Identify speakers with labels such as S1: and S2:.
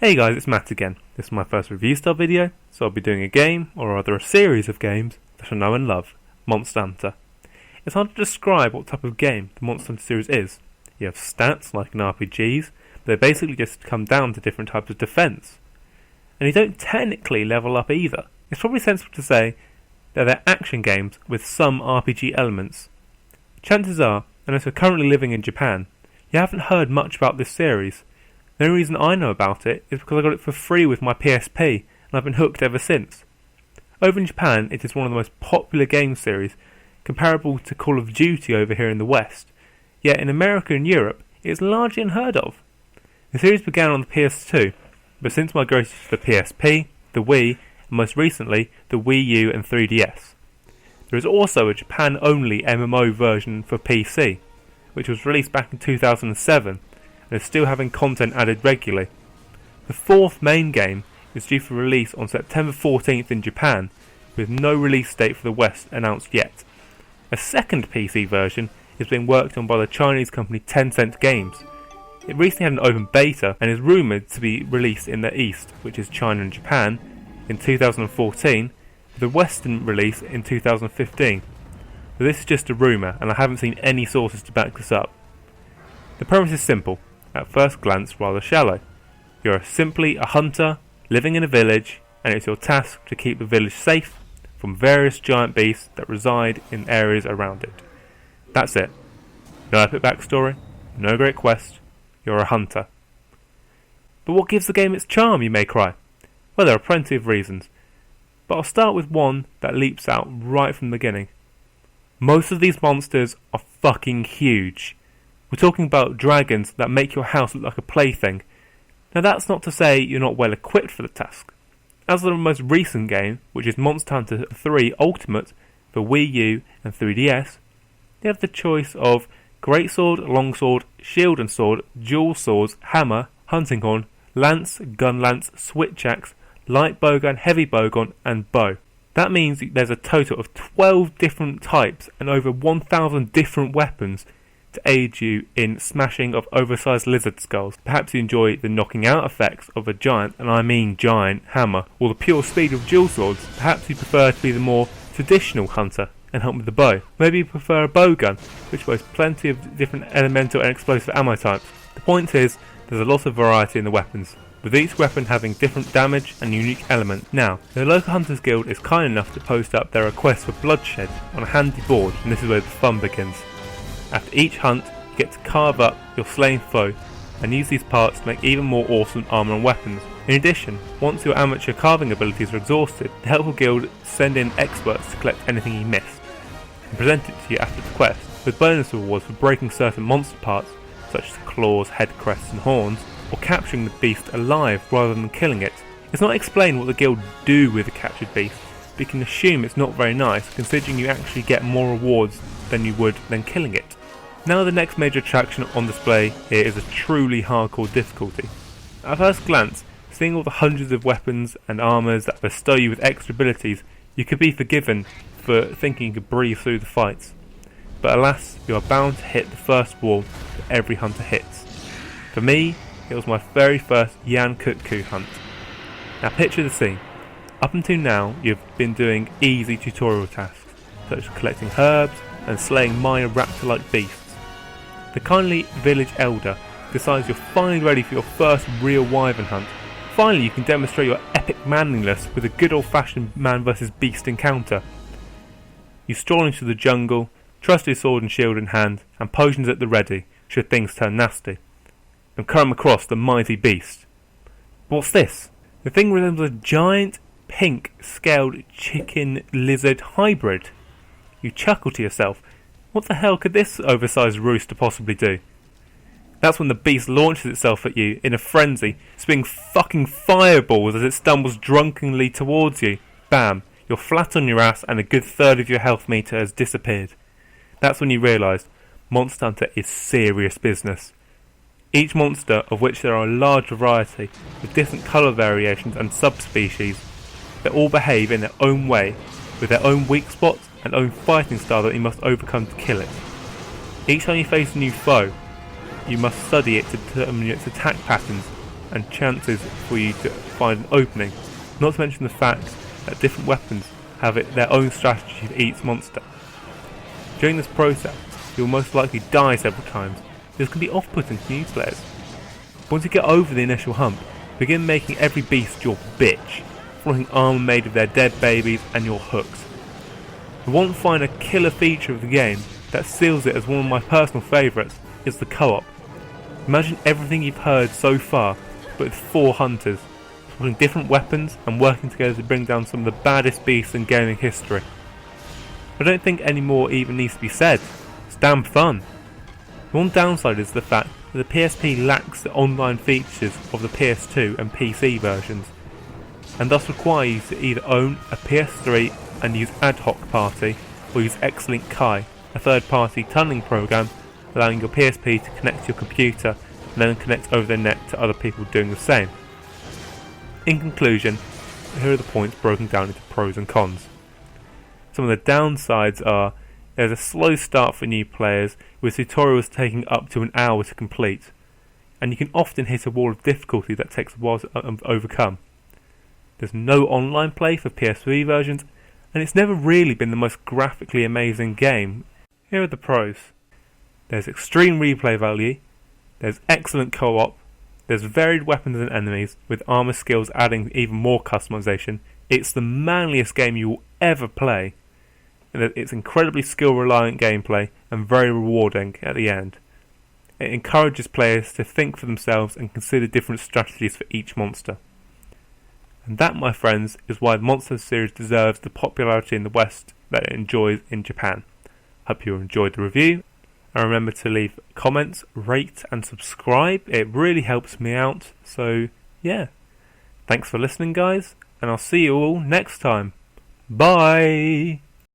S1: Hey guys, it's Matt again. This is my first review style video, so I'll be doing a game, or rather a series of games, that I know and love, Monster Hunter. It's hard to describe what type of game the Monster Hunter series is. You have stats like in RPGs, but they basically just come down to different types of defense. And you don't technically level up either. It's probably sensible to say that they're action games with some RPG elements. Chances are, unless you're currently living in Japan, you haven't heard much about this series. The only reason I know about it is because I got it for free with my PSP, and I've been hooked ever since. Over in Japan, it is one of the most popular game series, comparable to Call of Duty over here in the West, yet in America and Europe, it is largely unheard of. The series began on the PS2, but since migrated to the PSP, the Wii, and most recently, the Wii U and 3DS. There is also a Japan-only MMO version for PC, which was released back in 2007, and is still having content added regularly. The fourth main game is due for release on September 14th in Japan, with no release date for the West announced yet. A second PC version is being worked on by the Chinese company Tencent Games. It recently had an open beta and is rumoured to be released in the East, which is China and Japan, in 2014, with a Western release in 2015. But this is just a rumour, and I haven't seen any sources to back this up. The premise is simple, at first glance rather shallow. You're simply a hunter living in a village, and it's your task to keep the village safe from various giant beasts that reside in areas around it. That's it. No epic backstory, no great quest, you're a hunter. But what gives the game its charm, you may cry? Well, there are plenty of reasons, but I'll start with one that leaps out right from the beginning. Most of these monsters are fucking huge. We're talking about dragons that make your house look like a plaything. Now that's not to say you're not well equipped for the task. As of the most recent game, which is Monster Hunter 3 Ultimate for Wii U and 3DS, you have the choice of greatsword, longsword, shield and sword, dual swords, hammer, hunting horn, lance, gun lance, switch axe, light bowgun, heavy bowgun and bow. That means there's a total of 12 different types and over 1,000 different weapons to aid you in smashing of oversized lizard skulls. Perhaps you enjoy the knocking out effects of a giant, and I mean giant, hammer, or the pure speed of dual swords. Perhaps you prefer to be the more traditional hunter and hunt with the bow. Maybe you prefer a bowgun, which boasts plenty of different elemental and explosive ammo types. The point is, there's a lot of variety in the weapons, with each weapon having different damage and unique elements. Now, the local Hunters Guild is kind enough to post up their request for bloodshed on a handy board, and this is where the fun begins. After each hunt, you get to carve up your slain foe and use these parts to make even more awesome armour and weapons. In addition, once your amateur carving abilities are exhausted, the helpful guild send in experts to collect anything you missed and present it to you after the quest, with bonus rewards for breaking certain monster parts such as claws, head crests and horns, or capturing the beast alive rather than killing it. It's not explained what the guild do with the captured beast, but you can assume it's not very nice considering you actually get more rewards than you would than killing it. Now the next major attraction on display here is a truly hardcore difficulty. At first glance, seeing all the hundreds of weapons and armours that bestow you with extra abilities, you could be forgiven for thinking you could breeze through the fights. But alas, you are bound to hit the first wall that every hunter hits. For me, it was my very first Yian Kut-Ku hunt. Now picture the scene. Up until now, you've been doing easy tutorial tasks, such as collecting herbs and slaying minor raptor-like beasts. The kindly village elder decides you're finally ready for your first real wyvern hunt. Finally you can demonstrate your epic manliness with a good old-fashioned man versus beast encounter. You stroll into the jungle, trusty sword and shield in hand, and potions at the ready, should things turn nasty, and come across the mighty beast. What's this? The thing resembles a giant, pink, scaled chicken lizard hybrid. You chuckle to yourself. What the hell could this oversized rooster possibly do? That's when the beast launches itself at you in a frenzy, spitting fucking fireballs as it stumbles drunkenly towards you. Bam, you're flat on your ass and a good third of your health meter has disappeared. That's when you realise Monster Hunter is serious business. Each monster, of which there are a large variety, with different colour variations and subspecies, they all behave in their own way, with their own weak spots and own fighting style that you must overcome to kill it. Each time you face a new foe, you must study it to determine its attack patterns and chances for you to find an opening, not to mention the fact that different weapons have their own strategy for each monster. During this process, you will most likely die several times. This can be off-putting for new players. Once you get over the initial hump, begin making every beast your bitch, flaunting armour made of their dead babies and your hooks. The one final killer feature of the game that seals it as one of my personal favourites is the co-op. Imagine everything you've heard so far, but with 4 hunters, using different weapons and working together to bring down some of the baddest beasts in gaming history. I don't think any more even needs to be said. It's damn fun. The one downside is the fact that the PSP lacks the online features of the PS2 and PC versions, and thus require you to either own a PS3 and use Ad Hoc Party, or use Xlink Kai, a third-party tunneling program allowing your PSP to connect to your computer and then connect over the net to other people doing the same. In conclusion, here are the points broken down into pros and cons. Some of the downsides are: there's a slow start for new players, with tutorials taking up to an hour to complete, and you can often hit a wall of difficulty that takes a while to overcome. There's no online play for PS3 versions, and it's never really been the most graphically amazing game. Here are the pros. There's extreme replay value, there's excellent co-op, there's varied weapons and enemies, with armor skills adding even more customization. It's the manliest game you will ever play. It's incredibly skill-reliant gameplay and very rewarding at the end. It encourages players to think for themselves and consider different strategies for each monster. And that, my friends, is why the Monster Hunter series deserves the popularity in the West that it enjoys in Japan. Hope you enjoyed the review, and remember to leave comments, rate and subscribe. It really helps me out, so yeah. Thanks for listening, guys, and I'll see you all next time. Bye!